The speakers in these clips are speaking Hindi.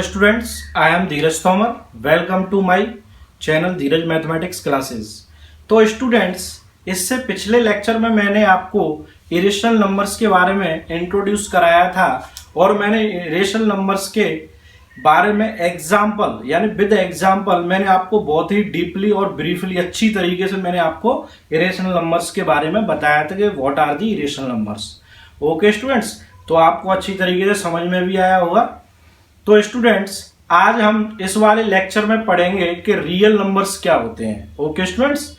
Students, I am Dheeraj Tomar. Welcome to my channel Dheeraj mathematics classes. तो स्टूडेंट्स, इससे पिछले लेक्चर में मैंने आपको इरेशनल नंबर्स के बारे में इंट्रोड्यूस कराया था और मैंने इरेशनल नंबर्स के बारे में एग्जाम्पल यानी विद एग्जाम्पल मैंने आपको बहुत ही डीपली और ब्रीफली अच्छी तरीके से मैंने आपको इरेशनल नंबर्स के बारे में बताया था कि what are the irrational numbers. Okay students, तो आपको अच्छी तरीके से समझ में भी आया होगा। तो स्टूडेंट्स, आज हम इस वाले लेक्चर में पढ़ेंगे कि रियल नंबर्स क्या होते हैं। ओके स्टूडेंट्स,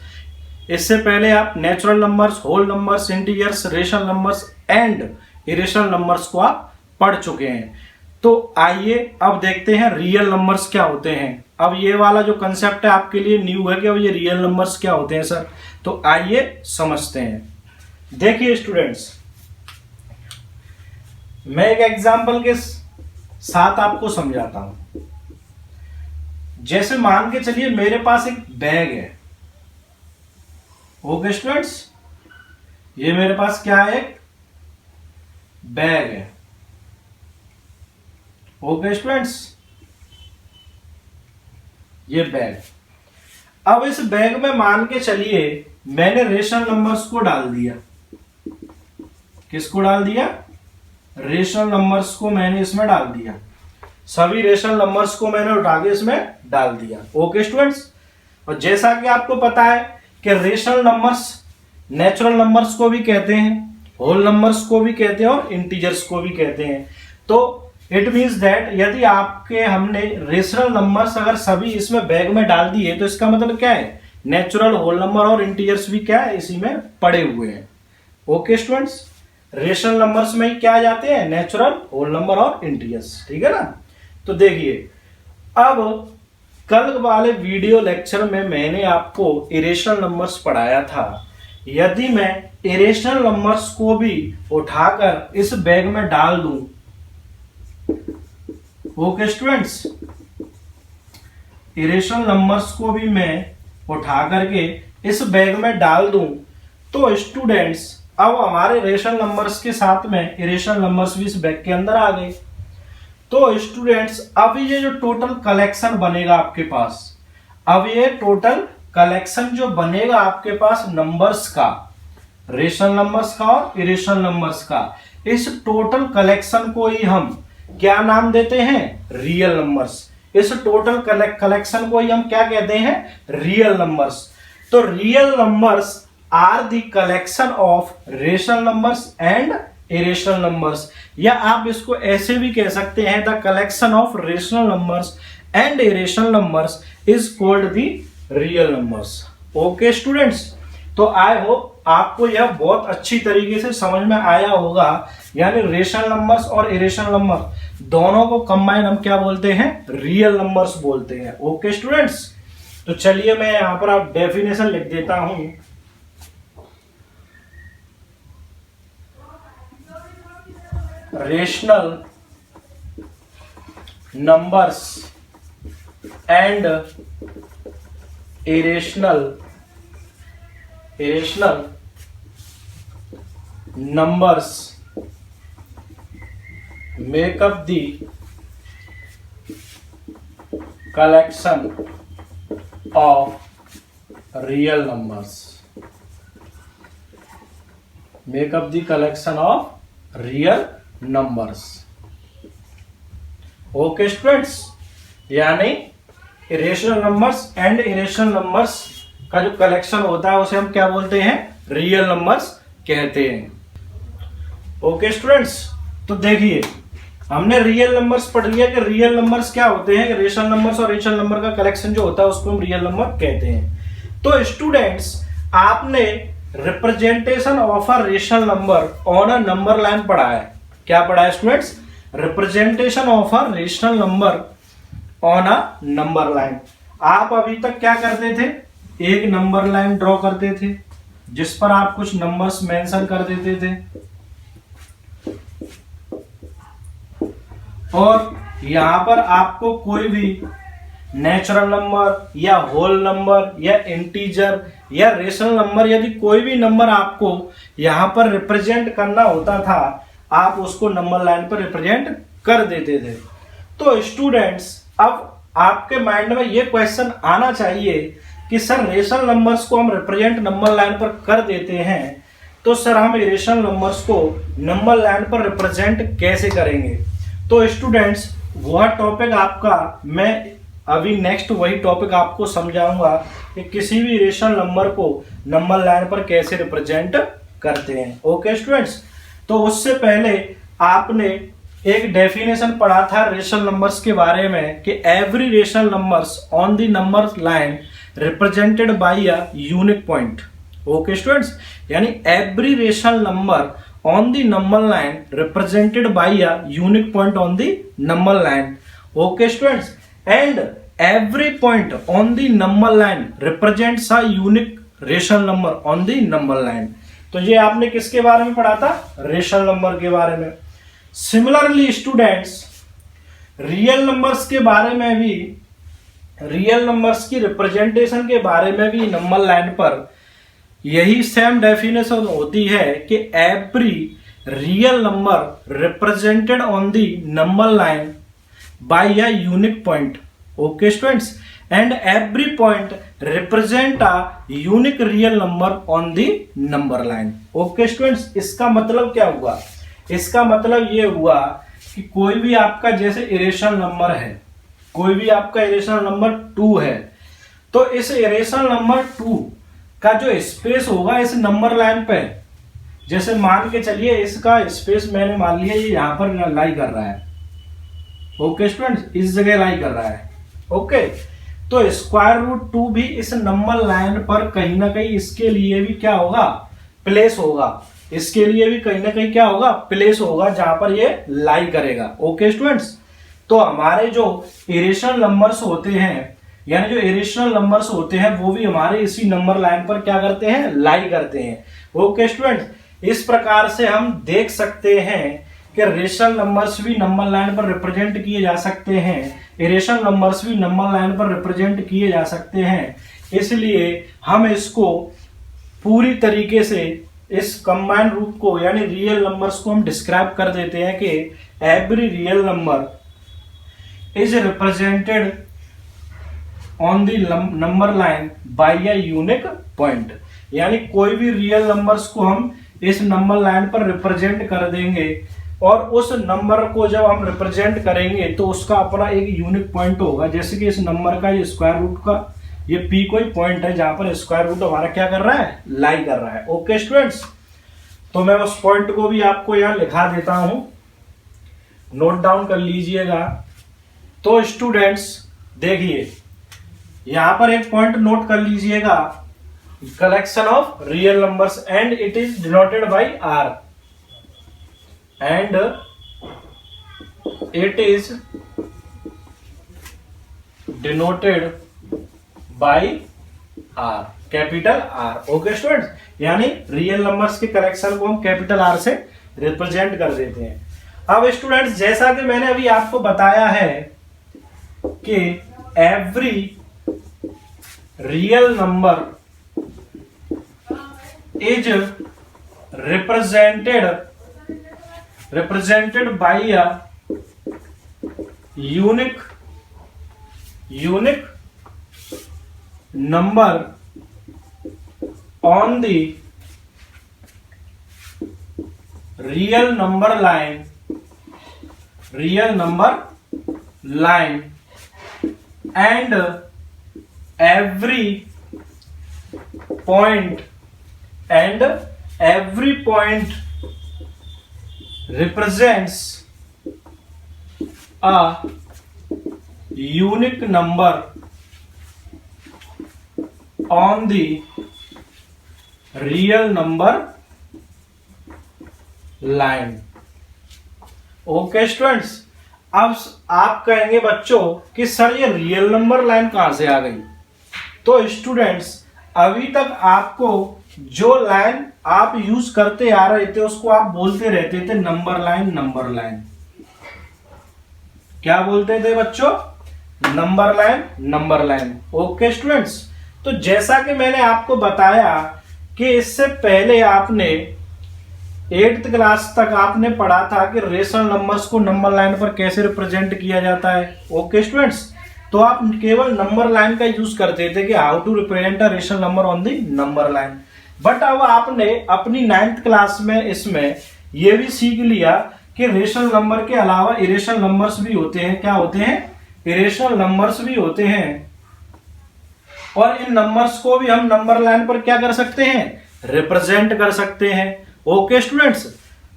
इससे पहले आप natural numbers, whole numbers, integers, rational numbers and irrational numbers को आप पढ़ चुके हैं। तो आइए अब देखते हैं रियल नंबर्स क्या होते हैं। अब ये वाला जो कंसेप्ट है आपके लिए न्यू है कि अब ये रियल नंबर्स क्या होते हैं सर। तो आइए समझते हैं। देखिए स्टूडेंट्स, मैं एक एग्जांपल के साथ आपको समझाता हूं। जैसे मान के चलिए मेरे पास एक बैग है। ओके स्टूडेंट्स, ये मेरे पास क्या है, एक बैग है। ओके स्टूडेंट्स, ये बैग। अब इस बैग में मान के चलिए मैंने रेशनल नंबर्स को डाल दिया। किसको डाल दिया? रेशनल नंबर्स को मैंने इसमें डाल दिया। सभी रेशनल नंबर्स को मैंने उठा के इसमें डाल दिया। ओके स्टूडेंट्स, और जैसा कि आपको पता है कि रेशनल नंबर्स नेचुरल नंबर्स को भी कहते हैं, होल नंबर्स को भी कहते हैं और इंटीजर्स को भी कहते हैं। तो इट मीन्स दैट यदि आपके हमने रेशनल नंबर्स अगर सभी इसमें बैग में डाल दिए तो इसका मतलब क्या है, नेचुरल, होल नंबर और इंटीजर्स भी क्या है, इसी में पड़े हुए हैं। ओके स्टूडेंट्स, रेशनल नंबर्स में ही क्या आ जाते हैं, नेचुरल, होल नंबर और इंटीजर्स। ठीक है ना। तो देखिए, अब कल वाले वीडियो लेक्चर में मैंने आपको इरेशनल नंबर्स पढ़ाया था। यदि मैं इरेशनल नंबर्स को भी उठाकर इस बैग में डाल दूं, ओके स्टूडेंट्स, इरेशनल नंबर्स को भी मैं उठा करके इस बैग में डाल दूं, तो स्टूडेंट्स अब हमारे रेशनल नंबर्स के साथ में इरेशनल नंबर्स भी इस बैग के अंदर आ गए। तो स्टूडेंट्स, अब ये जो टोटल कलेक्शन बनेगा आपके पास, अब ये टोटल कलेक्शन जो बनेगा आपके पास नंबर्स का, रेशनल नंबर्स का और इरेशनल नंबर्स का, इस टोटल कलेक्शन को ही हम क्या नाम देते हैं, रियल नंबर्स। इस टोटल कलेक्शन को ही हम क्या कहते हैं, रियल नंबर्स। तो real numbers are the collection of rational numbers and irrational numbers, या आप इसको ऐसे भी कह सकते हैं, the collection of rational numbers and irrational numbers is called the real numbers. Okay students, तो आई होप आपको यह बहुत अच्छी तरीके से समझ में आया होगा। यानी रेशनल नंबर्स और इरेशनल नंबर दोनों को कंबाइन हम क्या बोलते हैं, रियल नंबर्स बोलते हैं। ओके स्टूडेंट्स, तो चलिए मैं यहां पर आप डेफिनेशन लिख देता हूं। Rational numbers and irrational numbers make up the collection of real numbers. Make up the collection of real numbers. Okay students, यानी irrational numbers and irrational numbers का जो कलेक्शन होता है उसे हम क्या बोलते हैं, रियल नंबर्स कहते हैं। ओके स्टूडेंट्स, तो देखिए हमने रियल नंबर्स पढ़ लिया कि रियल नंबर्स क्या होते हैं, रेशनल नंबर्स और इरेशनल नंबर का कलेक्शन जो होता है उसको हम रियल नंबर कहते हैं। तो स्टूडेंट्स, आपने representation of a rational number on a number line पढ़ा है। क्या पढ़ा है students? Representation of a rational number on a number line. आप अभी तक क्या करते थे, एक नंबर लाइन ड्रॉ करते थे जिस पर आप कुछ नंबर्स मेंशन कर देते थे, और यहां पर आपको कोई भी नेचुरल नंबर या होल नंबर या इंटीजर या रेशनल नंबर, यदि कोई भी नंबर आपको यहां पर रिप्रेजेंट करना होता था, आप उसको नंबर लाइन पर रिप्रेजेंट कर देते थे। तो स्टूडेंट्स अब आपके माइंड में ये क्वेश्चन आना चाहिए कि सर रेशनल नंबर्स को हम रिप्रेजेंट नंबर लाइन पर कर देते हैं, तो सर हम रेशनल नंबर्स को नंबर लाइन पर रिप्रेजेंट कैसे करेंगे। तो स्टूडेंट्स वह टॉपिक आपका मैं अभी नेक्स्ट वही टॉपिक आपको समझाऊंगा कि किसी भी रेशनल नंबर को नंबर लाइन पर कैसे रिप्रेजेंट करते हैं। ओके स्टूडेंट्स, तो उससे पहले आपने एक डेफिनेशन पढ़ा था रेशनल नंबर्स के बारे में कि every rational numbers on the number line represented by a unique point. Okay students, यानी every rational number on the number line represented by a unique point on the number line. Okay students, and every point on the number line represents a unique rational number on the number line. तो ये आपने किसके बारे में पढ़ा था? रेशनल नंबर के बारे में। सिमिलरली स्टूडेंट्स रियल नंबर्स के बारे में भी, रियल नंबर्स की रिप्रेजेंटेशन के बारे में भी नंबर लाइन पर यही सेम डेफिनेशन होती है कि every real number represented on the number line by a unique point. Okay students, and every point represent a unique real number on the number line. Okay students, इसका मतलब क्या हुआ? इसका मतलब ये हुआ कि कोई भी आपका जैसे इरेशनल नंबर है, कोई भी आपका इरेशनल नंबर 2 है, तो इस इरेशनल नंबर 2 का जो स्पेस होगा इस नंबर लाइन पे, जैसे मान के चलिए इसका स्पेस मैंने मान लिया ये यहां पर लाई कर रहा है। ओके स्टूडेंट्स, इस जगह लाई कर रहा है। ओके, तो स्क्वायर रूट 2 भी इस नंबर लाइन पर कहीं ना कहीं इसके लिए भी क्या होगा? प्लेस होगा। इसके लिए भी कहीं ना कहीं क्या होगा? प्लेस होगा जहां पर ये लाई करेगा। ओके स्टूडेंट्स, तो हमारे जो इरेशनल नंबर्स होते हैं, यानी जो इरेशनल नंबर्स होते हैं वो भी हमारे इसी नंबर लाइन पर क्या करते हैं? लाई करते हैं। ओके स्टूडेंट्स, इस प्रकार से हम देख सकते हैं कि रेशनल नंबर्स भी नंबर लाइन पर रिप्रेजेंट किए जा सकते हैं, इरेशनल नंबर्स भी नंबर लाइन पर रिप्रेजेंट किए जा सकते हैं। इसलिए हम इसको पूरी तरीके से इस कंबाइंड रूप को यानी रियल नंबर्स को हम डिस्क्राइब कर देते हैं कि every real number is represented on the number line by a unique point. यानी कोई भी रियल नंबर्स को हम इस नंबर लाइन पर रिप्रेजेंट कर देंगे और उस नंबर को जब हम रिप्रेजेंट करेंगे तो उसका अपना एक यूनिक पॉइंट होगा। जैसे कि इस नंबर का ये स्क्वायर रूट का ये पी कोई पॉइंट है जहां पर स्क्वायर रूट हमारा क्या कर रहा है? लाई कर रहा है। ओके स्टूडेंट्स, तो मैं उस पॉइंट को भी आपको यहां लिखा देता हूं, नोट डाउन कर लीजिएगा। तो स्टूडेंट्स देखिए यहां पर एक पॉइंट नोट कर लीजिएगा, collection of real numbers and it is denoted by R, and it is denoted by R, capital R. Okay students, यानी रियल नंबर्स के कलेक्शन को हम कैपिटल आर से रिप्रेजेंट कर देते हैं। अब स्टूडेंट्स जैसा कि मैंने अभी आपको बताया है कि every real number is represented by a unique number on the real number line and every point represents a unique number on the real number line। Okay students, अब आप कहेंगे बच्चों कि सर ये रियल नंबर लाइन कहां से आ गई? तो स्टूडेंट्स अभी तक आपको जो लाइन आप यूज करते आ रहे थे उसको आप बोलते रहते थे नंबर लाइन। क्या बोलते थे बच्चों? Number line. ओके स्टूडेंट्स, तो जैसा कि मैंने आपको बताया कि इससे पहले आपने 8th क्लास तक आपने पढ़ा था कि रेशनल नंबर्स को नंबर लाइन पर कैसे रिप्रेजेंट किया जाता है। ओके स्टूडेंट्स, तो आप केवल नंबर लाइन का यूज करते थे कि how to represent a rational number on the number line. But अब आपने अपनी 9th क्लास में इसमें यह भी सीख लिया कि रेशनल नंबर के अलावा इरेशनल नंबर्स भी होते हैं। क्या होते हैं? इरेशनल नंबर्स भी होते हैं, और इन नंबर्स को भी हम नंबर लाइन पर क्या कर सकते हैं? रिप्रेजेंट कर सकते हैं। ओके स्टूडेंट्स,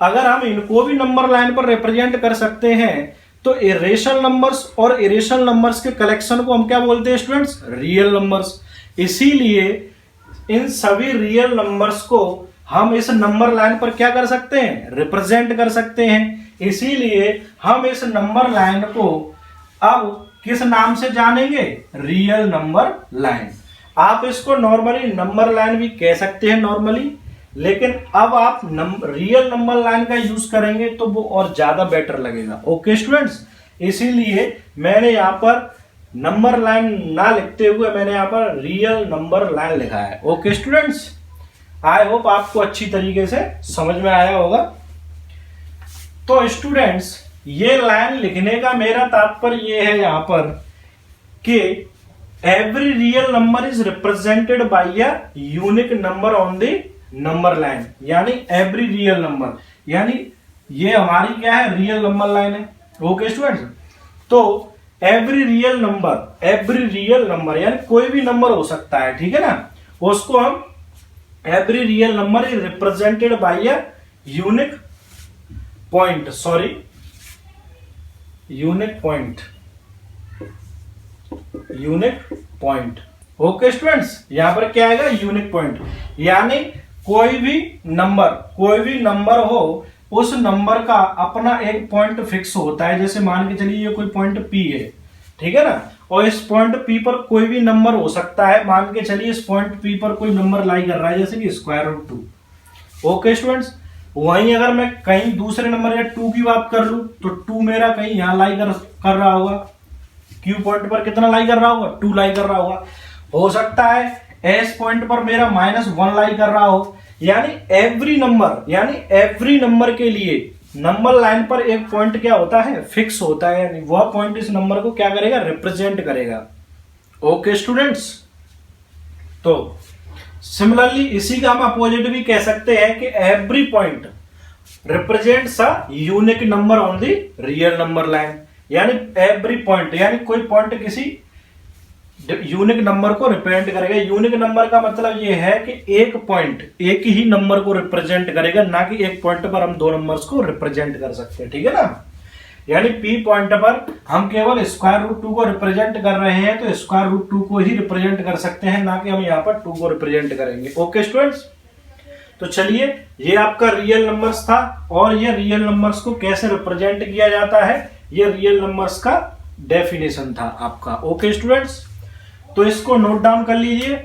अगर हम इनको भी नंबर लाइन पर रिप्रेजेंट कर सकते हैं तो इरेशनल नंबर्स और इरेशनल नंबर्स के कलेक्शन को हम क्या बोलते हैं स्टूडेंट्स? Real numbers. इसीलिए इन सभी रियल नंबर्स को हम इस नंबर लाइन पर क्या कर सकते हैं? रिप्रेजेंट कर सकते हैं। इसीलिए हम इस नंबर लाइन को अब किस नाम से जानेंगे? Real number line. आप इसको नॉर्मली नंबर लाइन भी कह सकते हैं नॉर्मली, लेकिन अब आप रियल नंबर लाइन का यूज करेंगे तो वो और ज्यादा बेटर लगेगा। ओके स्टूडेंट्स, इसीलिए मैंने यहां पर नंबर लाइन ना लिखते हुए मैंने यहां पर रियल नंबर लाइन लिखा है। ओके स्टूडेंट्स, आई होप आपको अच्छी तरीके से समझ में आया होगा। तो स्टूडेंट्स, ये लाइन लिखने का मेरा तात्पर्य ये है यहां पर कि every real number is represented by a unique number on the number line. यानी एवरी रियल नंबर, यानी ये हमारी क्या है? रियल नंबर लाइन है। ओके स्टूडेंट्स, तो एवरी रियल नंबर यानी कोई भी नंबर हो सकता है, ठीक है ना, उसको हम every real number is represented by a unique point, unique point. Okay students, यहां पर क्या आएगा? Unique point. यानी कोई भी नंबर हो, उस नंबर का अपना एक पॉइंट फिक्स होता है। जैसे मान के चलिए ये कोई पॉइंट P है, ठीक है ना, और इस पॉइंट P पर कोई भी नंबर हो सकता है। मान के चलिए इस पॉइंट P पर कोई नंबर लाई कर रहा है, जैसे कि √2। ओके स्टूडेंट्स, वहीं अगर मैं कहीं दूसरे नंबर या 2 की बात कर लूं तो 2 मेरा कहीं यहां लाई कर रहा होगा। Q पॉइंट पर कितना लाई कर रहा होगा? 2 लाई कर रहा होगा। हो सकता है S पॉइंट पर मेरा -1 लाई कर रहा हो। यानी एवरी नंबर के लिए नंबर लाइन पर एक पॉइंट क्या होता है? फिक्स होता है। यानी वह पॉइंट इस नंबर को क्या करेगा? रिप्रेजेंट करेगा। ओके स्टूडेंट्स, तो सिमिलरली इसी का हम अपोजिट भी कह सकते हैं कि every point represents a unique number on the real number line. यानी एवरी पॉइंट, यानी कोई पॉइंट किसी यूनिक नंबर को रिप्रेजेंट करेगा। यूनिक नंबर का मतलब यह है कि एक पॉइंट एक ही नंबर को रिप्रेजेंट करेगा, ना कि एक पॉइंट पर हम दो नंबर्स को रिप्रेजेंट कर सकते हैं, ठीक है ना। यानी P पॉइंट पर हम केवल √2 को रिप्रेजेंट कर रहे हैं, तो √2 को ही रिप्रेजेंट कर सकते हैं, ना कि हम यहाँ पर 2 को रिप्रेजेंट करेंगे। ओके स्टूडेंट्स, तो चलिए, ये आपका रियल नंबर्स था, और ये रियल नंबर्स को कैसे रिप्रेजेंट किया जाता है, ये रियल नंबर्स का डेफिनेशन था आपका। ओके स्टूडेंट्स, तो इसको नोट डाउन कर लीजिए।